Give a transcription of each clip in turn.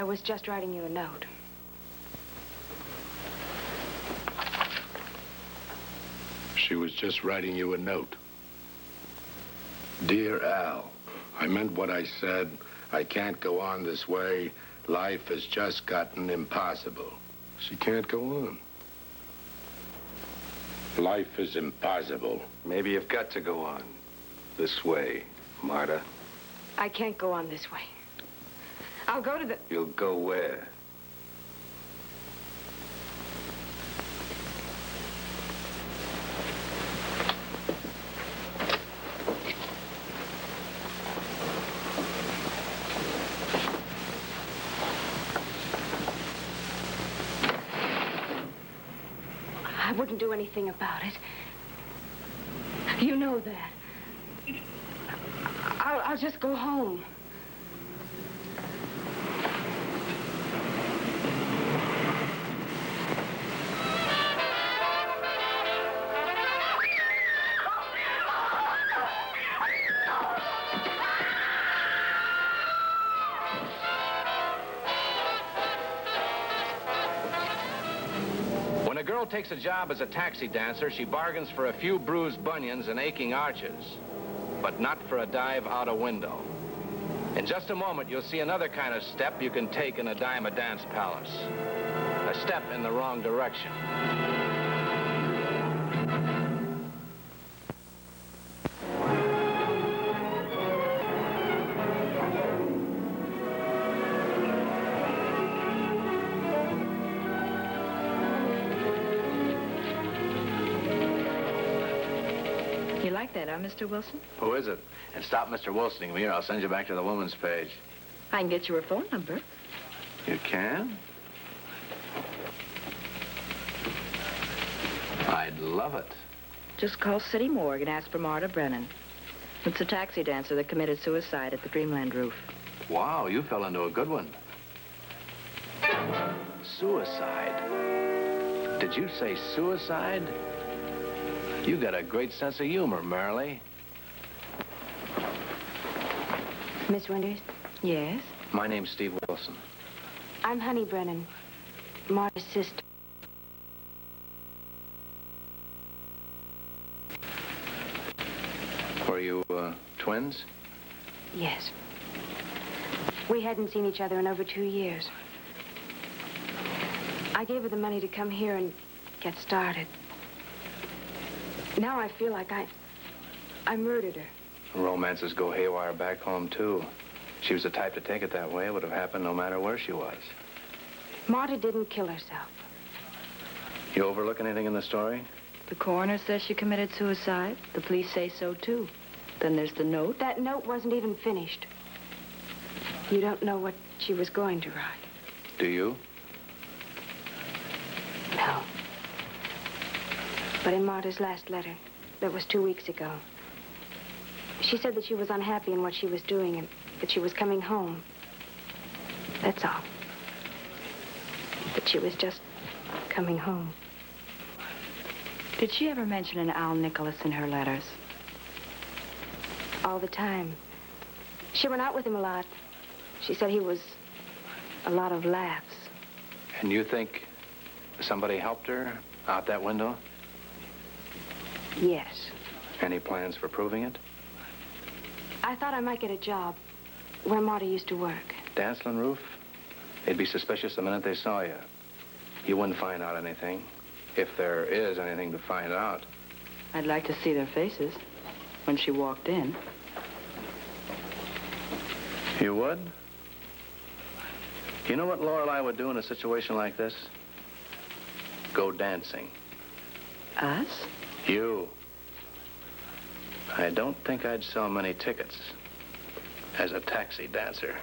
was just writing you a note. She was just writing you a note. Dear Al, I meant what I said. I can't go on this way. Life has just gotten impossible. She can't go on. Life is impossible. Maybe you've got to go on this way, Marta. I can't go on this way. I'll go to the... You'll go where? I wouldn't do anything about it. You know that. I'll just go home. When a girl takes a job as a taxi dancer, she bargains for a few bruised bunions and aching arches, but not for a dive out a window. In just a moment, you'll see another kind of step you can take in a dime a dance palace. A step in the wrong direction. You like that, huh, Mr. Wilson? Who is it? And stop Mr. Wilsoning me, or I'll send you back to the woman's page. I can get you her phone number. You can? I'd love it. Just call City Morgue and ask for Marta Brennan. It's a taxi dancer that committed suicide at the Dreamland roof. Wow, you fell into a good one. Suicide. Did you say suicide? You got a great sense of humor, Merrilee. Miss Winters? Yes? My name's Steve Wilson. I'm Honey Brennan, Marta's sister. Were you, twins? Yes. We hadn't seen each other in over 2 years. I gave her the money to come here and get started. Now I feel like I murdered her. Romances go haywire back home, too. She was the type to take it that way. It would have happened no matter where she was. Marta didn't kill herself. You overlook anything in the story? The coroner says she committed suicide. The police say so, too. Then there's the note. That note wasn't even finished. You don't know what she was going to write. Do you? No. But in Marta's last letter, that was 2 weeks ago, she said that she was unhappy in what she was doing and that she was coming home. That's all. That she was just coming home. Did she ever mention an Al Nicholas in her letters? All the time. She went out with him a lot. She said he was a lot of laughs. And you think somebody helped her out that window? Yes. Any plans for proving it? I thought I might get a job where Marta used to work. Danceland roof? They'd be suspicious the minute they saw you. You wouldn't find out anything. If there is anything to find out. I'd like to see their faces when she walked in. You would? You know what Lorelei would do in a situation like this? Go dancing. Us? You. I don't think I'd sell many tickets as a taxi dancer.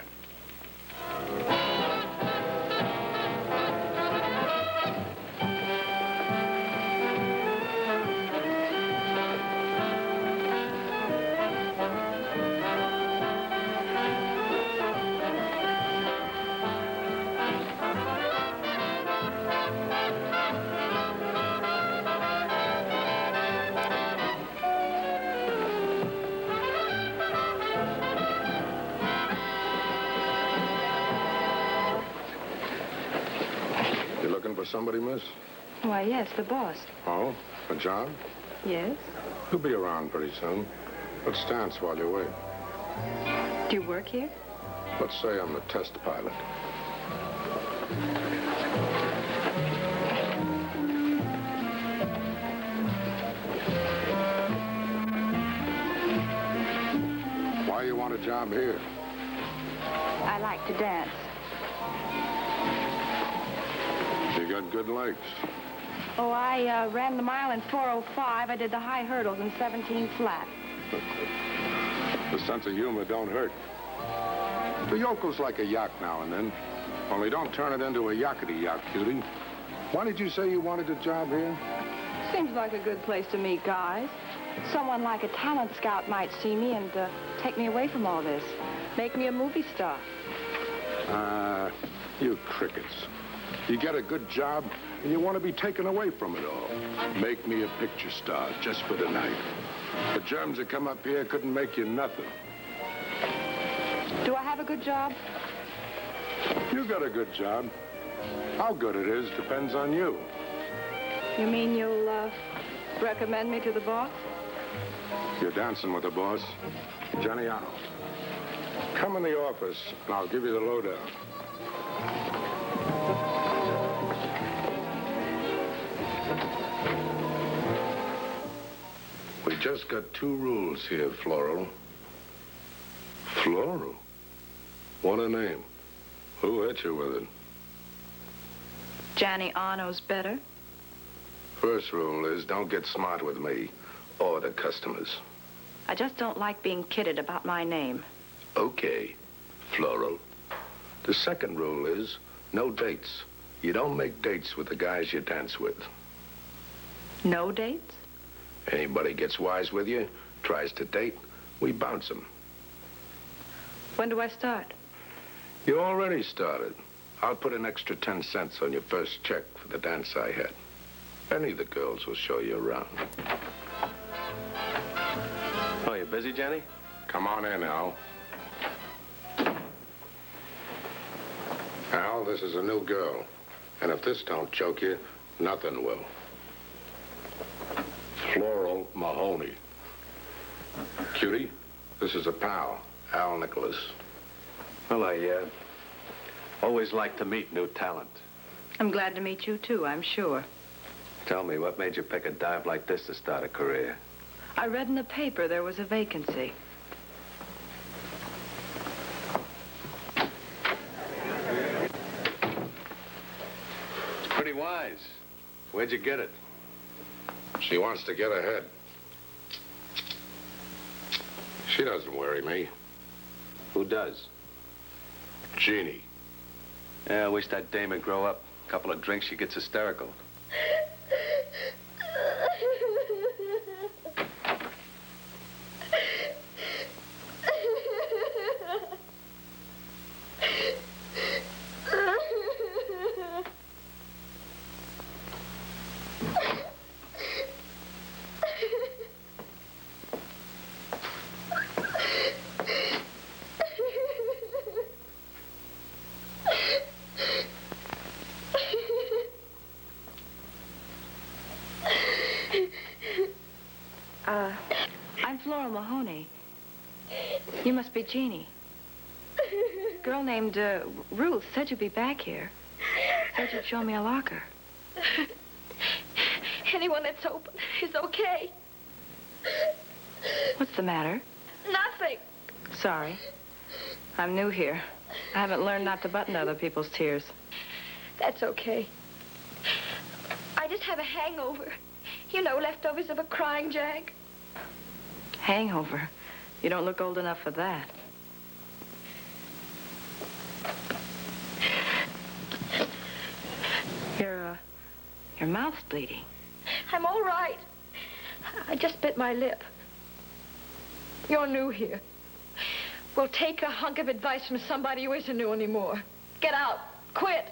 for somebody, miss? Why, yes, the boss. Oh, a job? Yes? He'll be around pretty soon. Let's dance while you wait. Do you work here? Let's say I'm the test pilot. Why you want a job here? I like to dance. You got good legs. Oh, I ran the mile in 4:05. I did the high hurdles in 17 flat. The sense of humor don't hurt. The yokel's like a yak now and then. Only don't turn it into a yakety-yak, cutie. Why did you say you wanted a job here? Seems like a good place to meet guys. Someone like a talent scout might see me and take me away from all this. Make me a movie star. You crickets. You get a good job, and you want to be taken away from it all. Make me a picture star, just for tonight. The germs that come up here couldn't make you nothing. Do I have a good job? You got a good job. How good it is depends on you. You mean you'll recommend me to the boss? You're dancing with the boss. Johnny Arnold. Come in the office, and I'll give you the lowdown. We just got 2 rules here, Floral. Floral? What a name. Who hit you with it? Johnny Arno's better. First rule is don't get smart with me or the customers. I just don't like being kidded about my name. Okay, Floral. The second rule is no dates. You don't make dates with the guys you dance with. No dates? Anybody gets wise with you, tries to date, we bounce them. When do I start? You already started. I'll put an extra 10 cents on your first check for the dance I had. Any of the girls will show you around. Oh, you busy, Jenny? Come on in, Al. Al, this is a new girl. And if this don't choke you, nothing will. Floral Mahoney. Cutie, this is a pal, Al Nicholas. Well, I always like to meet new talent. I'm glad to meet you, too, I'm sure. Tell me, what made you pick a dive like this to start a career? I read in the paper there was a vacancy. It's pretty wise. Where'd you get it? She wants to get ahead. She doesn't worry me. Who does? Jeannie. Yeah, I wish that dame would grow up. A couple of drinks, she gets hysterical. I'm Flora Mahoney. You must be Jeannie. A girl named Ruth said you'd be back here. Said you'd show me a locker. Anyone that's open is okay. What's the matter? Nothing. Sorry. I'm new here. I haven't learned not to button other people's tears. That's okay. I just have a hangover. You know, leftovers of a crying jag. Hangover? You don't look old enough for that. Your mouth's bleeding. I'm all right. I just bit my lip. You're new here. Well, take a hunk of advice from somebody who isn't new anymore. Get out. Quit.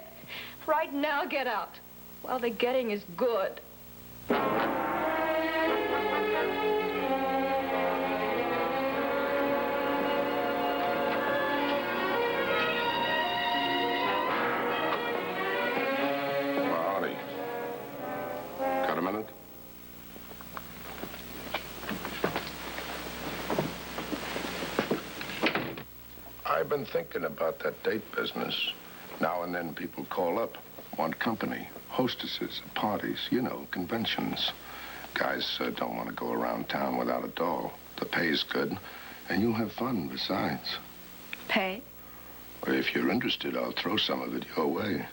Right now, get out. While the getting is good. Mahoney. been thinking about that date business. Now and then people call up, want company, hostesses at parties, you know, conventions. Guys don't want to go around town without a doll. The pay's good, and you'll have fun besides. Pay? Well, if you're interested, I'll throw some of it your way.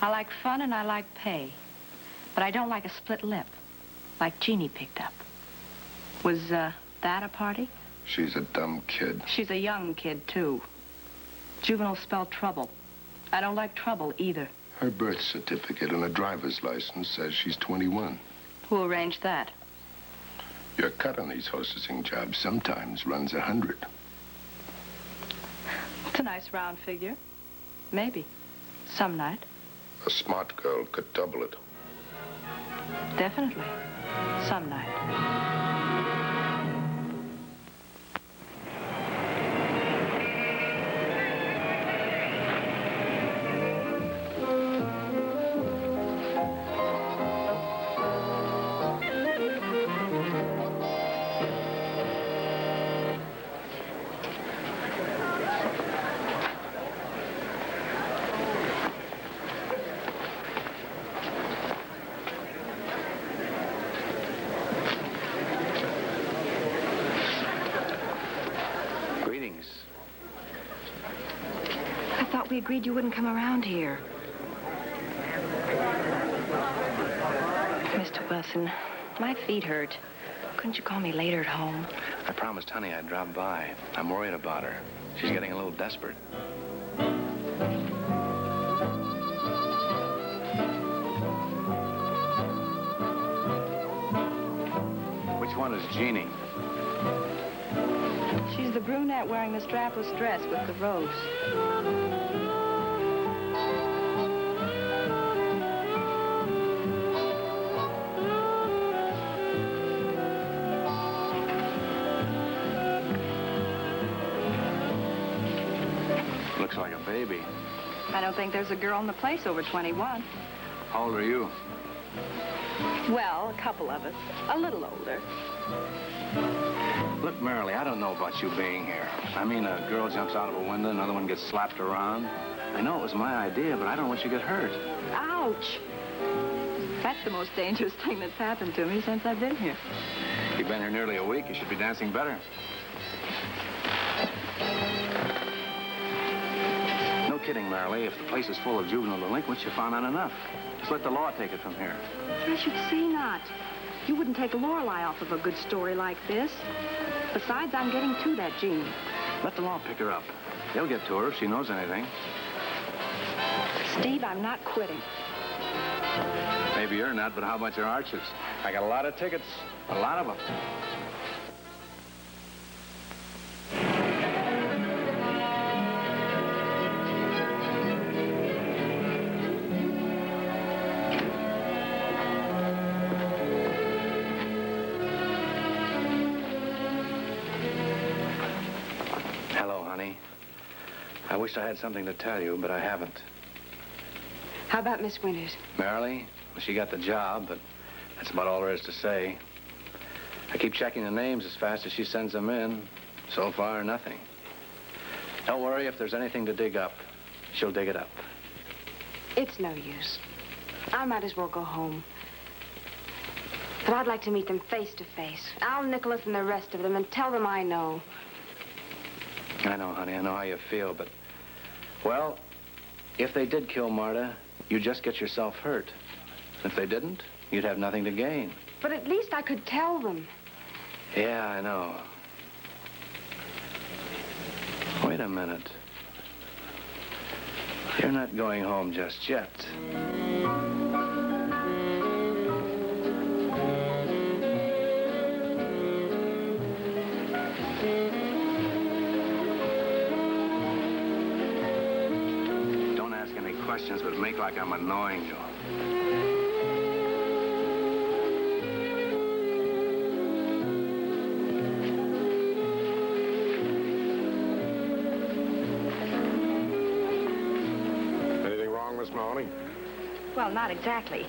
I like fun and I like pay. But I don't like a split lip, like Jeannie picked up. Was, that a party? She's a dumb kid. She's a young kid, too. Juvenile spelled trouble. I don't like trouble, either. Her birth certificate and a driver's license says she's 21. Who arranged that? Your cut on these hostessing jobs sometimes runs 100. It's a nice round figure. Maybe. Some night. A smart girl could double it. Definitely. Some night. We agreed you wouldn't come around here. Mr. Wilson, my feet hurt. Couldn't you call me later at home? I promised Honey I'd drop by. I'm worried about her. She's getting a little desperate. Which one is Jeannie? She's the brunette wearing the strapless dress with the rose. Looks like a baby. I don't think there's a girl in the place over 21. How old are you? Well, a couple of us. A little older. Look, Merrilee, I don't know about you being here. I mean, a girl jumps out of a window, another one gets slapped around. I know it was my idea, but I don't want you to get hurt. Ouch! That's the most dangerous thing that's happened to me since I've been here. You've been here nearly a week. You should be dancing better. No kidding, Merrilee. If the place is full of juvenile delinquents, you found out enough. Just let the law take it from here. I should say not. You wouldn't take Lorelei off of a good story like this. Besides, I'm getting to that Jeannie. Let the law pick her up. They'll get to her if she knows anything. Steve, I'm not quitting. Maybe you're not, but how about your arches? I got a lot of tickets. A lot of them. I wish I had something to tell you, but I haven't. How about Miss Winters? Merrilee? Well, she got the job, but that's about all there is to say. I keep checking the names as fast as she sends them in. So far, nothing. Don't worry, if there's anything to dig up, she'll dig it up. It's no use. I might as well go home. But I'd like to meet them face to face. Al Nicholas and the rest of them, and tell them I know. I know, honey. I know how you feel, but... Well, if they did kill Marta, you'd just get yourself hurt. If they didn't, you'd have nothing to gain. But at least I could tell them. Yeah, I know. Wait a minute. You're not going home just yet. Don't ask any questions, but make like I'm annoying you. Well, not exactly.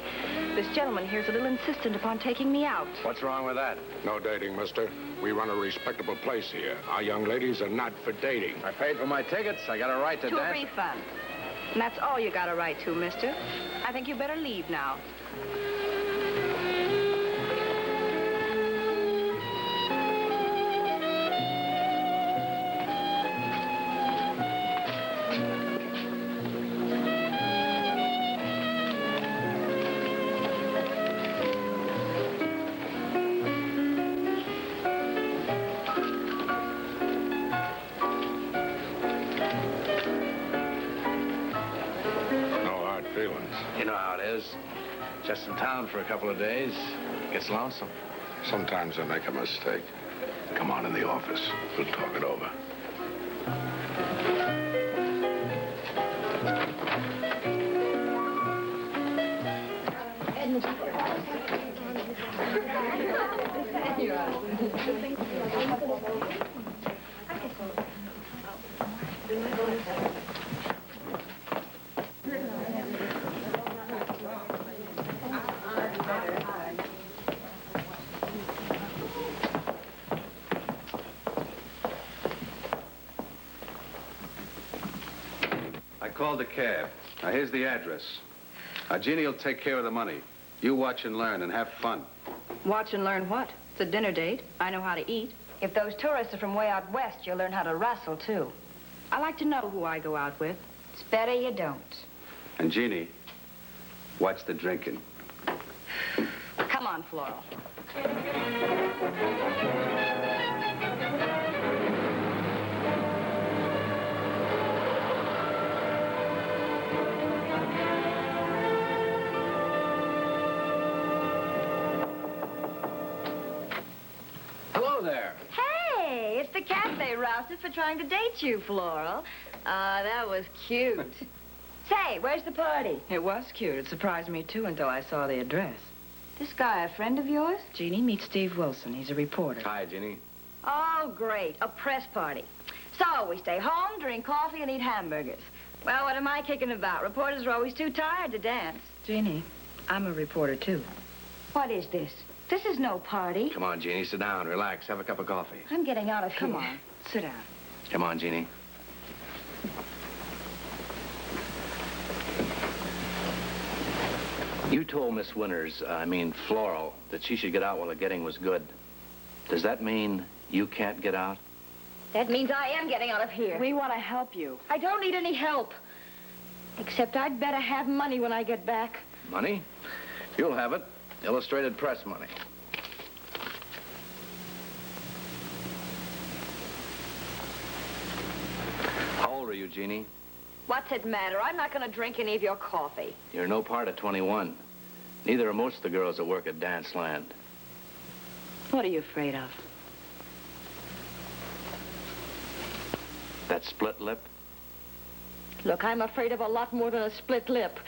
This gentleman here's a little insistent upon taking me out. What's wrong with that? No dating, mister. We run a respectable place here. Our young ladies are not for dating. I paid for my tickets. I got a right to To a dance. refund. And that's all you got a right to, mister. I think you better leave now. No hard feelings. You know how it is. Just in town for a couple of days. Gets lonesome. Sometimes I make a mistake. Come on in the office. We'll talk it over. I called the cab. Now, here's the address. Jeannie will take care of the money. You watch and learn and have fun. Watch and learn what? It's a dinner date. I know how to eat. If those tourists are from way out west, you'll learn how to wrestle, too. I like to know who I go out with. It's better you don't. And Jeannie, watch the drinking. Come on, Floral. Hello there. Hey, it's the cat they rousted for trying to date you, Floral. That was cute. Say, where's the party? It was cute. It surprised me, too, until I saw the address. This guy a friend of yours? Jeannie, meet Steve Wilson. He's a reporter. Hi, Jeannie. Oh, great. A press party. So we stay home, drink coffee, and eat hamburgers. Well, what am I kicking about? Reporters are always too tired to dance. Jeannie, I'm a reporter, too. What is this? This is no party. Come on, Jeannie. Sit down. Relax. Have a cup of coffee. I'm getting out of here. Come on, sit down. Come on, Jeannie. You told Miss Winters, Floral, that she should get out while the getting was good. Does that mean you can't get out? That means I am getting out of here. We want to help you. I don't need any help. Except I'd better have money when I get back. Money? You'll have it. Illustrated press money. How old are you, Jeannie? What's it matter? I'm not going to drink any of your coffee. You're no part of 21. Neither are most of the girls that work at Dance Land. What are you afraid of? That split lip? Look, I'm afraid of a lot more than a split lip.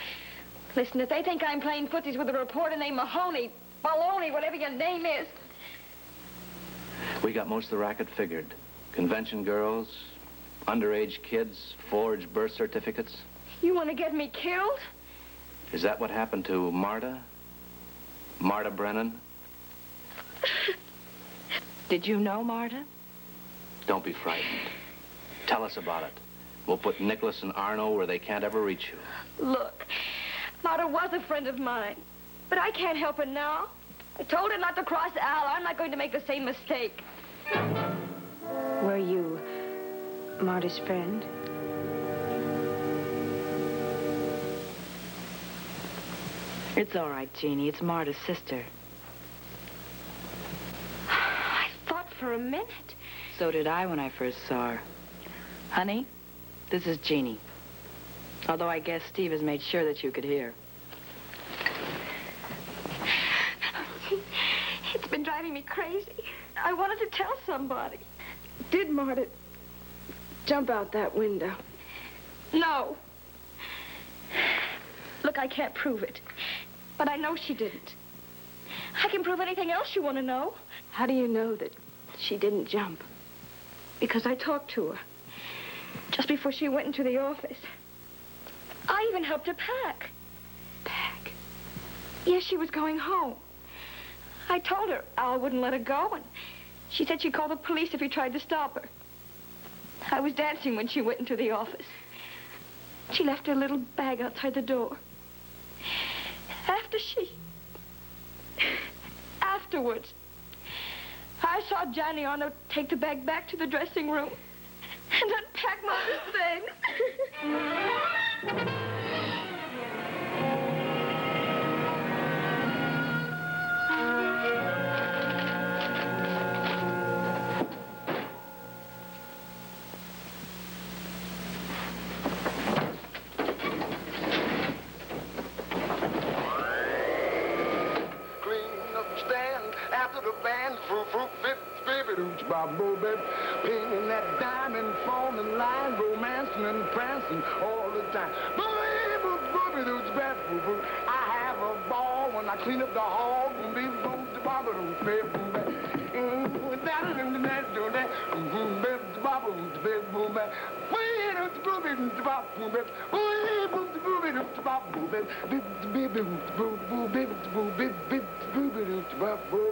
Listen, if they think I'm playing footsies with a reporter named Mahoney, Maloney, whatever your name is. We got most of the racket figured. Convention girls, underage kids, forged birth certificates. You want to get me killed? Is that what happened to Marta? Marta Brennan? Did you know Marta? Don't be frightened. Tell us about it. We'll put Nicholas and Arno where they can't ever reach you. Look, Marta was a friend of mine, but I can't help her now. I told her not to cross Al. I'm not going to make the same mistake. Were you Marta's friend? It's all right, Jeannie. It's Marta's sister. I thought for a minute. So did I when I first saw her. Honey, this is Jeannie. Although I guess Steve has made sure that you could hear. It's been driving me crazy. I wanted to tell somebody. Did Marta jump out that window? No. Look, I can't prove it. But I know she didn't. I can prove anything else you want to know. How do you know that she didn't jump? Because I talked to her. Just before she went into the office. I even helped her pack. Pack. Yes, she was going home. I told her Al wouldn't let her go, and she said she'd call the police if he tried to stop her. I was dancing when she went into the office. She left her little bag outside the door. Afterwards, I saw Johnny Arno take the bag back to the dressing room and unpack Mother's things. Painting that diamond, falling line, romancing and prancing all the time. I have a ball when I clean up the hall.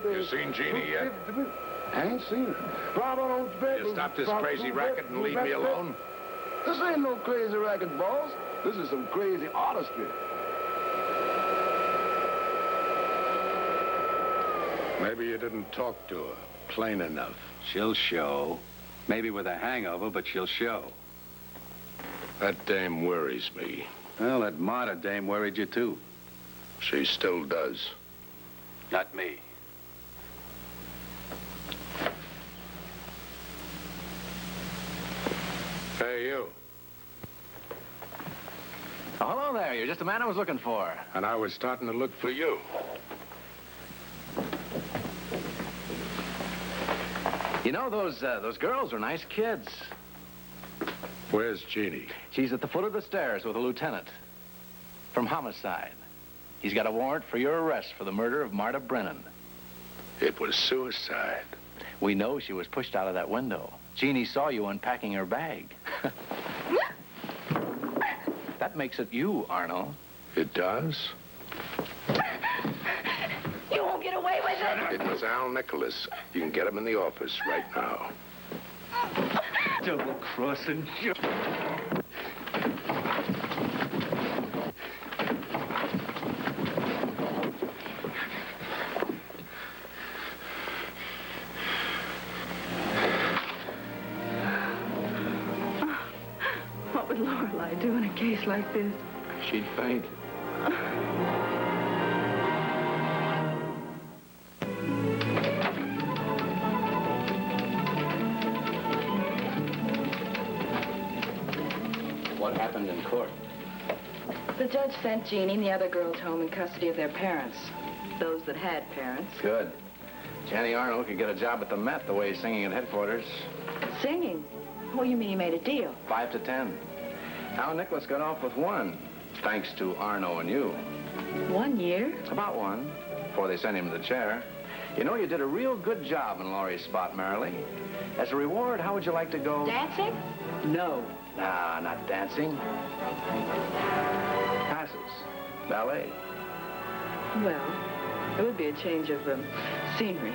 You seen Jeannie yet? I ain't seen her. You stop this crazy racket and leave me alone? This ain't no crazy racket, boss. This is some crazy artistry. Maybe you didn't talk to her plain enough. She'll show. Maybe with a hangover, but she'll show. That dame worries me. Well, that Marta dame worried you, too. She still does. Not me. Hey, you. Oh, hello there. You're just the man I was looking for. And I was starting to look for you. You know, those girls are nice kids. Where's Jeannie? She's at the foot of the stairs with a lieutenant from homicide. He's got a warrant for your arrest for the murder of Marta Brennan. It was suicide. We know she was pushed out of that window. Jeannie saw you unpacking her bag. That makes it you, Arno. It does? You won't get away with it. It was Al Nicholas. You can get him in the office right now. Double-crossing. What would Lorelei do in a case like this? She'd faint. What happened in court? The judge sent Jeannie and the other girls home in custody of their parents. Those that had parents. Good. Johnny Arnold could get a job at the Met the way he's singing at headquarters. Singing? Oh, you mean he made a deal? 5 to 10. Al Nicholas got off with 1, thanks to Arno and you. 1 year? About 1, before they sent him to the chair. You know, you did a real good job in Laurie's spot, Merrilee. As a reward, how would you like to go? Dancing? No. Nah, not dancing. Passes. Ballet. Well, it would be a change of scenery.